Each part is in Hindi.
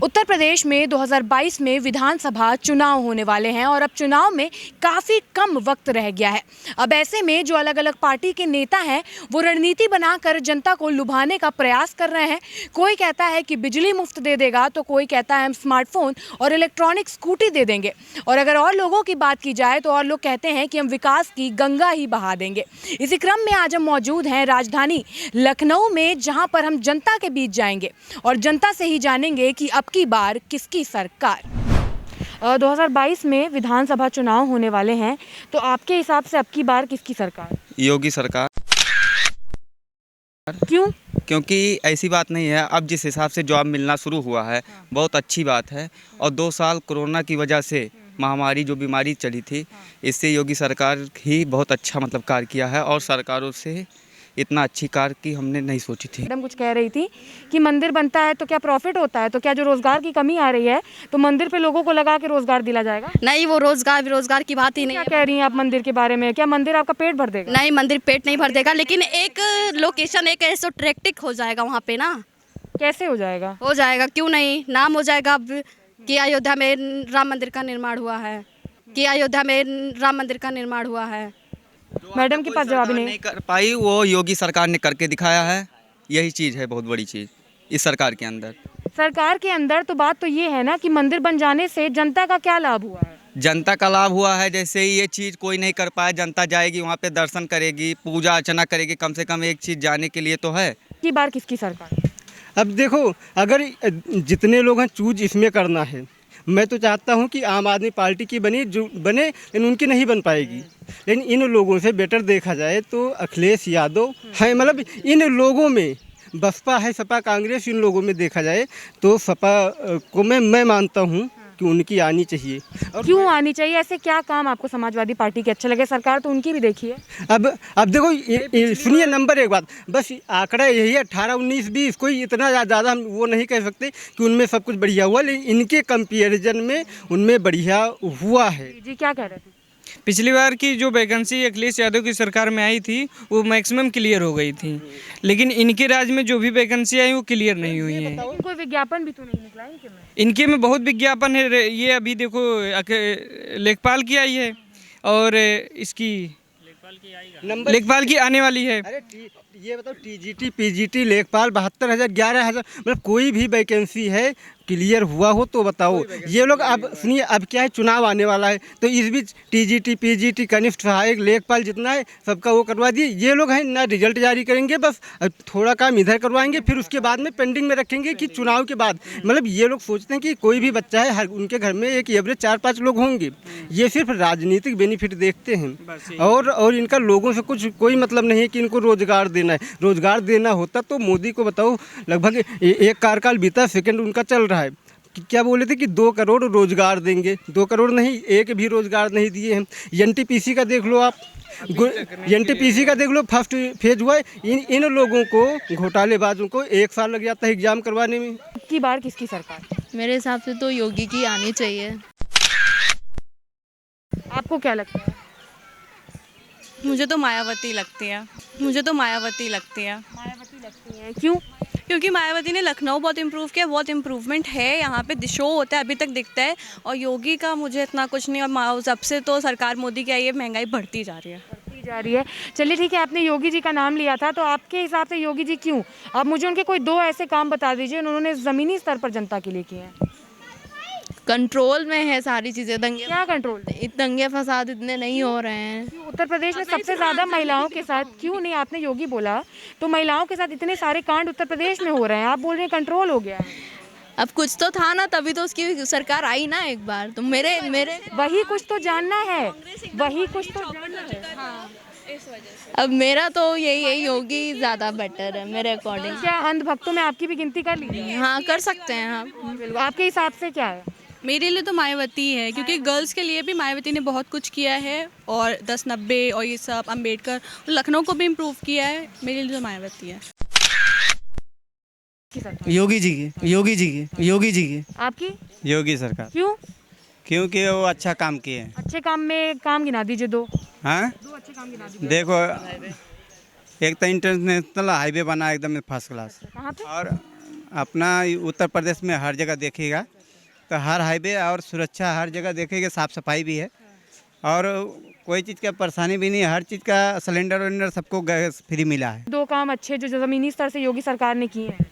उत्तर प्रदेश में 2022 में विधानसभा चुनाव होने वाले हैं और अब चुनाव में काफ़ी कम वक्त रह गया है। अब ऐसे में जो अलग अलग पार्टी के नेता हैं वो रणनीति बनाकर जनता को लुभाने का प्रयास कर रहे हैं। कोई कहता है कि बिजली मुफ्त दे देगा, तो कोई कहता है हम स्मार्टफोन और इलेक्ट्रॉनिक स्कूटी दे देंगे, और अगर और लोगों की बात की जाए तो और लोग कहते हैं कि हम विकास की गंगा ही बहा देंगे। इसी क्रम में आज हम मौजूद हैं राजधानी लखनऊ में, जहां पर हम जनता के बीच जाएंगे और जनता से ही जानेंगे कि अब की बार किसकी सरकार। 2022 में विधानसभा चुनाव होने वाले हैं, तो आपके हिसाब से अब की बार किसकी सरकार? योगी सरकार। क्यों? क्योंकि ऐसी बात नहीं है, अब जिस हिसाब से जॉब मिलना शुरू हुआ है बहुत अच्छी बात है। और 2 साल कोरोना की वजह से महामारी जो बीमारी चली थी, इससे योगी सरकार ही बहुत अच्छा कार्य किया है, और सरकारों से इतना अच्छी कार्य की हमने नहीं सोची थी। मैडम कुछ कह रही थी कि मंदिर बनता है तो क्या प्रॉफिट होता है, तो क्या जो रोजगार की कमी आ रही है तो मंदिर पे लोगों को लगा के रोजगार दिला जाएगा? नहीं, वो रोजगार की बात ही नहीं क्या है। कह रही हैं आप मंदिर के बारे में? क्या मंदिर आपका पेट भर देगा? नहीं, मंदिर पेट नहीं भर देगा, लेकिन एक लोकेशन एक ऐसा अट्रैक्टिव हो जाएगा वहाँ पे ना। कैसे हो जाएगा? हो जाएगा, क्यों नहीं, नाम हो जाएगा अब कि अयोध्या में राम मंदिर का निर्माण हुआ है, कि अयोध्या में राम मंदिर का निर्माण हुआ है। मैडम के पास जवाब नहीं कर पाई, वो योगी सरकार ने करके दिखाया है। यही चीज़ है बहुत बड़ी चीज़ इस सरकार के अंदर। सरकार के अंदर तो बात तो ये है ना कि मंदिर बन जाने से जनता का क्या लाभ हुआ है? जनता का लाभ हुआ है, जैसे ये चीज़ कोई नहीं कर पाया, जनता जाएगी वहाँ पे, दर्शन करेगी, पूजा अर्चना करेगी। कम से कम एक चीज़ जाने के लिए तो है। की बार किसकी सरकार? अब देखो, अगर जितने लोग हैं चूज इसमें करना है, मैं तो चाहता हूं कि आम आदमी पार्टी की जो बने, लेकिन उनकी नहीं बन पाएगी। लेकिन इन लोगों से बेटर देखा जाए तो अखिलेश यादव है, इन लोगों में बसपा है, सपा कांग्रेस, इन लोगों में देखा जाए तो सपा को मैं मानता हूं कि उनकी आनी चाहिए। और क्यों आनी चाहिए? ऐसे क्या काम आपको समाजवादी पार्टी के अच्छे लगे? सरकार तो उनकी भी देखी है। अब देखो, सुनिए, नंबर एक बात, बस आंकड़ा यही है 18, 19, 20, कोई इतना ज़्यादा हम वो नहीं कह सकते कि उनमें सब कुछ बढ़िया हुआ, लेकिन इनके कंपैरिजन में उनमें बढ़िया हुआ है। जी क्या कह रहे थे? पिछली बार की जो वैकेंसी अखिलेश यादव की सरकार में आई थी वो मैक्सिमम क्लियर हो गई थी, लेकिन इनके राज में जो भी वैकेंसी आई वो क्लियर नहीं हुई है। कोई विज्ञापन भी तो नहीं निकला इनके में? इनके में बहुत विज्ञापन है। ये अभी देखो लेखपाल की आई है, और इसकी लेखपाल की आने वाली है। अरे ये बताओ, टीजीटी, पीजीटी, लेखपाल 72,000, 11,000, कोई भी वैकेंसी है क्लियर हुआ हो तो बताओ। ये लोग अब सुनिए, अब क्या है, चुनाव आने वाला है, तो इस बीच टीजीटी, पीजीटी, कनिष्ठ सहायक, लेखपाल जितना है सबका वो करवा दिए। ये लोग हैं ना, रिजल्ट जारी करेंगे, बस थोड़ा काम इधर करवाएंगे, फिर उसके बाद में पेंडिंग में रखेंगे कि चुनाव के बाद। ये लोग सोचते हैं कि कोई भी बच्चा है, हर उनके घर में एक एवरेज 4-5 लोग होंगे। ये सिर्फ राजनीतिक बेनिफिट देखते हैं, और इनका लोगों से कुछ कोई मतलब नहीं है कि इनको रोजगार देना है। रोजगार देना होता तो मोदी को बताओ, लगभग एक कार्यकाल बीता, सेकंड उनका चल रहा है, क्या बोले थे कि 2 करोड़ रोजगार देंगे। 2 करोड़ नहीं, एक भी रोजगार नहीं दिए हैं। एनटीपीसी का देख लो आप, एनटीपीसी का देख लो, फर्स्ट फेज हुआ है। इन लोगों को, घोटालेबाजों को 1 साल लग जाता है एग्जाम करवाने में। की बार किसकी सरकार? मेरे हिसाब से तो योगी की आनी चाहिए। आपको क्या लगता है? मुझे तो मायावती लगती है। मायावती लगती है, क्यों? क्योंकि मायावती ने लखनऊ बहुत इम्प्रूव किया, बहुत इम्प्रूवमेंट है यहाँ पे, शो होता है, अभी तक दिखता है। और योगी का मुझे इतना कुछ नहीं, और जब से तो सरकार मोदी की आई है महंगाई बढ़ती जा रही है। चलिए ठीक है, आपने योगी जी का नाम लिया था, तो आपके हिसाब से योगी जी क्यों? आप मुझे उनके कोई 2 ऐसे काम बता दीजिए उन्होंने ज़मीनी स्तर पर जनता के लिए किए हैं। कंट्रोल में है सारी चीज़ें। क्या कंट्रोल? दंगे फसाद इतने नहीं हो रहे हैं। उत्तर प्रदेश में सबसे ज़्यादा महिलाओं के साथ, क्यों नहीं, आपने योगी बोला तो महिलाओं के साथ इतने सारे कांड उत्तर प्रदेश में हो रहे हैं, आप बोल रहे हैं कंट्रोल हो गया है। अब कुछ तो था ना, तभी तो उसकी सरकार आई ना एक बार। तो मेरे वही कुछ तो जानना है। हाँ, अब मेरा तो यही है, योगी ज़्यादा बेटर है मेरे अकॉर्डिंग। क्या अंधभक्तों में आपकी भी गिनती कर ली? हाँ, कर सकते हैं हम। आपके हिसाब से क्या है? मेरे लिए तो मायावती है, क्योंकि गर्ल्स के लिए भी मायावती ने बहुत कुछ किया है, और 10-90 और ये सब, अम्बेडकर, लखनऊ को भी इम्प्रूव किया है। मेरे लिए तो मायावती है। योगी जी की। आपकी? योगी सरकार। क्यों? क्योंकि वो अच्छा काम किए हैं। अच्छे काम में काम गिना दीजिए 2। हाँ, 2 अच्छे काम गिना दीजिए। देखो, एक तो इंटरनेशनल हाईवे बना एकदम फर्स्ट क्लास, कहाँ पे? और अपना उत्तर प्रदेश में हर जगह देखिएगा तो हर हाईवे और सुरक्षा हर जगह देखेंगे, साफ़ सफाई भी है और कोई चीज़ का परेशानी भी नहीं है। हर चीज़ का सिलेंडर विलेंडर सबको गैस फ्री मिला है। दो काम अच्छे जो ज़मीनी स्तर से योगी सरकार ने किए हैं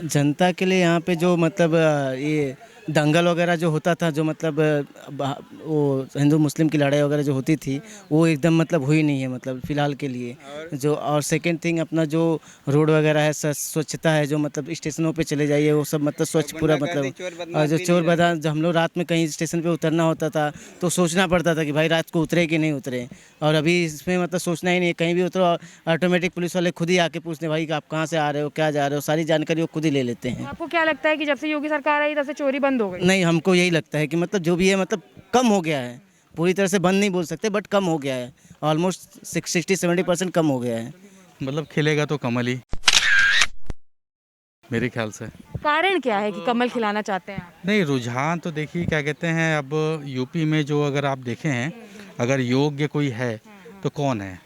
जनता के लिए यहाँ पे जो मतलब ये दंगल वगैरह जो होता था, जो मतलब वो हिंदू मुस्लिम की लड़ाई वगैरह जो होती थी, वो एकदम मतलब हुई नहीं है मतलब फ़िलहाल के लिए जो। और सेकंड थिंग अपना जो रोड वगैरह है, स्वच्छता है, जो मतलब स्टेशनों पे चले जाइए वो सब मतलब स्वच्छ पूरा मतलब। और जो चोर बदमाश, जब हम लोग रात में कहीं स्टेशन पे उतरना होता था तो सोचना पड़ता था कि भाई रात को उतरे कि नहीं उतरे, और अभी इसमें मतलब सोचना ही नहीं, कहीं भी उतरो ऑटोमेटिक पुलिस वाले खुद ही आके पूछते भाई आप कहाँ से आ रहे हो, क्या जा रहे हो, सारी जानकारी वो खुद ही ले लेते हैं। आपको क्या लगता है कि जब से योगी सरकार आई तब से चोरी बंद हो गई? नहीं, हमको यही लगता है कि मतलब जो भी है मतलब कम हो गया है, पूरी तरह से बंद नहीं बोल सकते बट कम हो गया है, ऑलमोस्ट 60-70% कम हो गया है। मतलब खिलेगा तो कमल ही, मेरे ख्याल से। कारण क्या है कि कमल खिलाना चाहते हैं आप? नहीं, रुझान तो देखिए क्या कहते हैं, अब यूपी में जो अगर आप देखें हैं, अगर योग्य कोई है तो कौन है?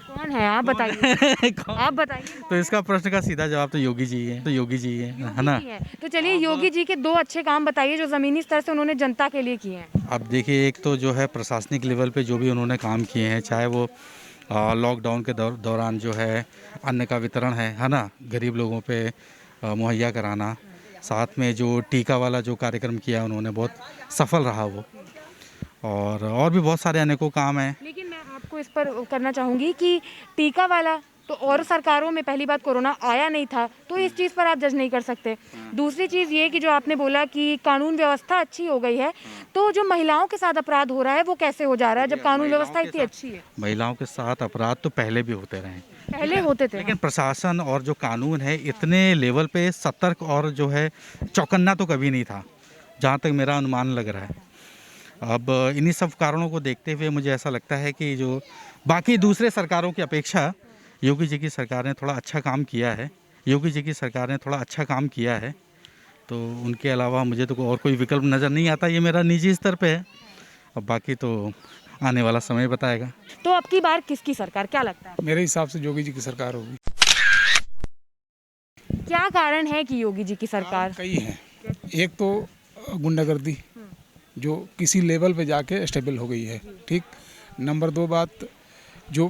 कौन है आप बताइए आप बताइए। तो इसका प्रश्न का सीधा जवाब तो योगी जी है, तो योगी जी है ना। तो चलिए योगी जी के दो अच्छे काम बताइए जो ज़मीनी स्तर से उन्होंने जनता के लिए किए हैं। अब देखिए, एक तो जो है प्रशासनिक लेवल पे जो भी उन्होंने काम किए हैं, चाहे वो लॉकडाउन के दौरान जो है अन्न का वितरण है ना, गरीब लोगों पे मुहैया कराना, साथ में जो टीका वाला जो कार्यक्रम किया उन्होंने बहुत सफल रहा वो, और भी बहुत सारे अनेकों काम हैं। लेकिन मैं आपको इस पर करना चाहूँगी कि टीका वाला तो और सरकारों में पहली बात कोरोना आया नहीं था, तो इस चीज़ पर आप जज नहीं कर सकते। दूसरी चीज़ ये कि जो आपने बोला कि कानून व्यवस्था अच्छी हो गई है, तो जो महिलाओं के साथ अपराध हो रहा है वो कैसे हो जा रहा है जब कानून व्यवस्था इतनी अच्छी है? महिलाओं के साथ अपराध तो पहले भी होते रहे, पहले होते थे, लेकिन प्रशासन और जो कानून है इतने लेवल पे सतर्क और जो है चौकन्ना तो कभी नहीं था, जहाँ तक मेरा अनुमान लग रहा है। अब इन्हीं सब कारणों को देखते हुए मुझे ऐसा लगता है कि जो बाकी दूसरे सरकारों की अपेक्षा योगी जी की सरकार ने थोड़ा अच्छा काम किया है, योगी जी की सरकार ने थोड़ा अच्छा काम किया है, तो उनके अलावा मुझे तो और कोई विकल्प नज़र नहीं आता। ये मेरा निजी स्तर पे है, अब बाकी तो आने वाला समय बताएगा। तो अब की बार किसकी सरकार, क्या लगता है? मेरे हिसाब से योगी जी की सरकार होगी। क्या कारण है कि योगी जी की सरकार? कई हैं। एक तो गुंडागर्दी जो किसी लेवल पे जाके स्टेबल हो गई है, ठीक। नंबर 2 बात जो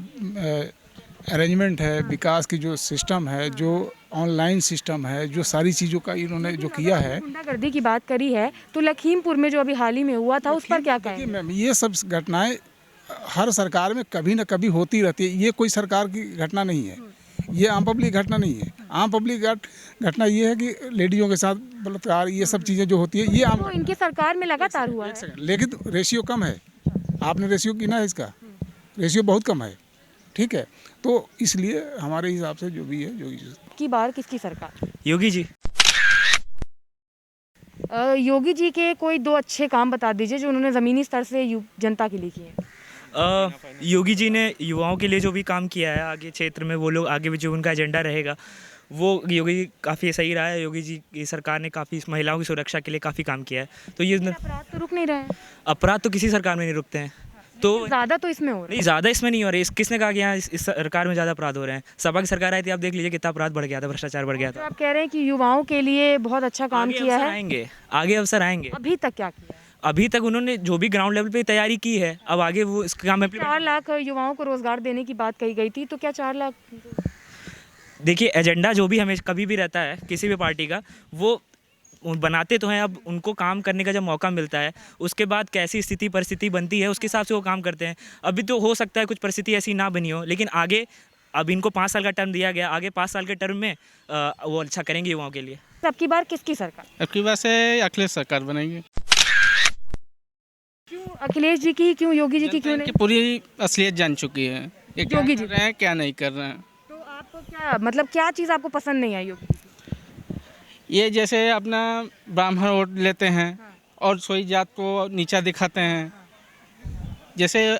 अरेंजमेंट है, विकास की जो सिस्टम है, जो ऑनलाइन सिस्टम है, जो सारी चीज़ों का इन्होंने जो किया है। गुंडागर्दी की बात करी है तो लखीमपुर में जो अभी हाल ही में हुआ था उस पर क्या कहें? मैम, ये सब घटनाएं हर सरकार में कभी न कभी होती रहती है, ये कोई सरकार की घटना नहीं है, ये आम पब्लिक घटना नहीं है। आम पब्लिक घटना ये है कि लेडीज़ों के साथ बलात्कार, ये सब चीज़ें जो होती है ये आम। तो इनकी सरकार में लगातार हुआ है, लेकिन रेशियो कम है। आपने रेशियो गिना है, इसका रेशियो बहुत कम है, ठीक है। तो इसलिए हमारे हिसाब से जो भी है योगी जी की बार किसकी सरकार? योगी जी। योगी जी के कोई दो अच्छे काम बता दीजिए जो उन्होंने ज़मीनी स्तर से जनता के लिए किए हैं। योगी जी ने युवाओं के लिए जो भी काम किया है आगे क्षेत्र में, वो लोग आगे भी जो उनका एजेंडा रहेगा वो योगी जी काफ़ी सही रहा है। योगी जी की सरकार ने काफ़ी महिलाओं की सुरक्षा के लिए काफ़ी काम किया है। तो ये अपराध तो रुक नहीं रहे हैं। अपराध तो किसी सरकार में नहीं रुकते हैं, तो ज़्यादा तो इसमें हो रहा है। नहीं, ज़्यादा इसमें नहीं हो रहा है। किसने कहा कि यहाँ इस सरकार में ज़्यादा अपराध हो रहे हैं? सपा की सरकार आई थी, आप देख लीजिए कितना अपराध बढ़ गया था, भ्रष्टाचार बढ़ गया तो था। आप कह रहे हैं कि युवाओं के लिए बहुत अच्छा काम किया है। आएंगे आगे अवसर आएंगे। अभी तक क्या किया? अभी तक उन्होंने जो भी ग्राउंड लेवल पे तैयारी की है, अब आगे वो इस काम में 4 लाख युवाओं को रोजगार देने की बात कही गई थी, तो क्या 4 लाख? देखिए, एजेंडा जो भी हमें कभी भी रहता है किसी भी पार्टी का, वो बनाते तो हैं। अब उनको काम करने का जब मौका मिलता है, उसके बाद कैसी स्थिति परिस्थिति बनती है उसके हिसाब से वो काम करते हैं। अभी तो हो सकता है कुछ परिस्थिति ऐसी ना बनी हो, लेकिन आगे अब इनको 5 साल का टर्म दिया गया, आगे 5 साल के टर्म में वो अच्छा करेंगे युवाओं के लिए। अब की बार किसकी सरकार? अब की बार से अखिलेश सरकार बनेगी। क्यों अखिलेश जी की, क्यों योगी जी की, क्यों नहीं? पूरी असलियत जान चुकी है, ये क्या योगी कर रहे हैं क्या नहीं कर रहे हैं। तो आपको क्या मतलब क्या चीज़ आपको पसंद नहीं आई योगी? ये जैसे अपना ब्राह्मण वोट लेते हैं और सोई जात को नीचा दिखाते हैं, जैसे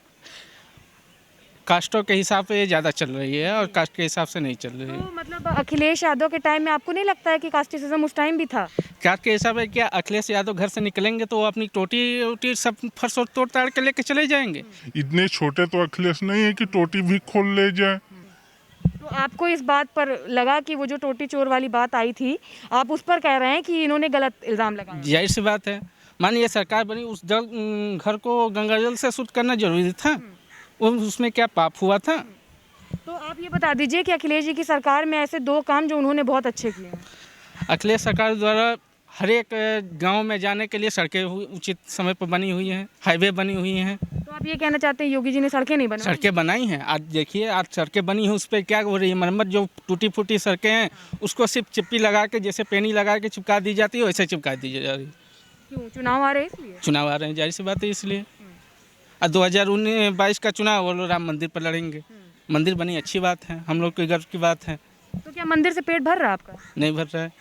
कास्टों के हिसाब से ज़्यादा चल रही है और कास्ट के हिसाब से नहीं चल रही है। तो मतलब अखिलेश यादव के टाइम में आपको नहीं लगता है कि कास्टिज्म उस टाइम भी था? कास्ट के हिसाब से क्या अखिलेश यादव घर से निकलेंगे तो वो अपनी टोटी सब फर्श तोड़ ताड़ के लेके चले जाएंगे? इतने छोटे तो अखिलेश नहीं है कि टोटी भी खोल ले जाए। तो आपको इस बात पर लगा कि वो जो टोटी चोर वाली बात आई थी, आप उस पर कह रहे हैं कि इन्होंने गलत इल्ज़ाम लगाया? जाहिर सी बात है, मानिए सरकार बनी, उस घर को गंगा जल से शुद्ध करना जरूरी था, उसमें क्या पाप हुआ था? तो आप ये बता दीजिए कि अखिलेश जी की सरकार में ऐसे 2 काम जो उन्होंने बहुत अच्छे किए हैं। अखिलेश सरकार द्वारा हर एक गांव में जाने के लिए सड़कें उचित समय पर बनी हुई हैं, हाईवे बनी हुई हैं। तो आप ये कहना चाहते हैं योगी जी ने सड़कें नहीं बनाई? सड़कें बनाई हैं, आज देखिए, आज सड़कें बनी हैं, उस पर क्या हो रही है मरम्मत। जो टूटी फूटी सड़कें हैं उसको सिर्फ चिप्पी लगा के, जैसे पेनी लगा के चिपका दी जाती है, वैसे चिपका दी जा रही है। क्यों? चुनाव आ रहे हैं इसलिए? चुनाव आ रहे हैं, जाहिर सी बात है इसलिए। और 2022 का चुनाव वो लोग राम मंदिर पर लड़ेंगे। मंदिर बनी अच्छी बात है, हम लोग के गर्व की बात है। तो क्या मंदिर से पेट भर रहा है आपका? नहीं भर रहा है,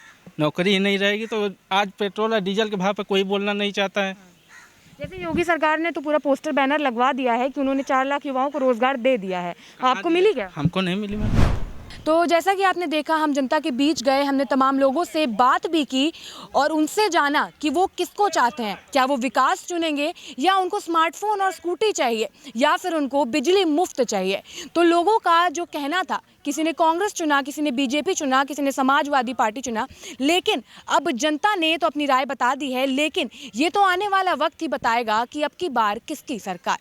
नौकरी ही नहीं रहेगी तो आज पेट्रोल और डीजल के भाव पर कोई बोलना नहीं चाहता है। जैसे योगी सरकार ने तो पूरा पोस्टर बैनर लगवा दिया है कि उन्होंने 4 लाख युवाओं को रोजगार दे दिया है, आपको मिली क्या? हमको नहीं मिली मैडम। तो जैसा कि आपने देखा, हम जनता के बीच गए, हमने तमाम लोगों से बात भी की और उनसे जाना कि वो किसको चाहते हैं। क्या वो विकास चुनेंगे या उनको स्मार्टफोन और स्कूटी चाहिए या फिर उनको बिजली मुफ्त चाहिए। तो लोगों का जो कहना था, किसी ने कांग्रेस चुना, किसी ने बीजेपी चुना, किसी ने समाजवादी पार्टी चुना, लेकिन अब जनता ने तो अपनी राय बता दी है। लेकिन ये तो आने वाला वक्त ही बताएगा कि अब की बार किसकी सरकार।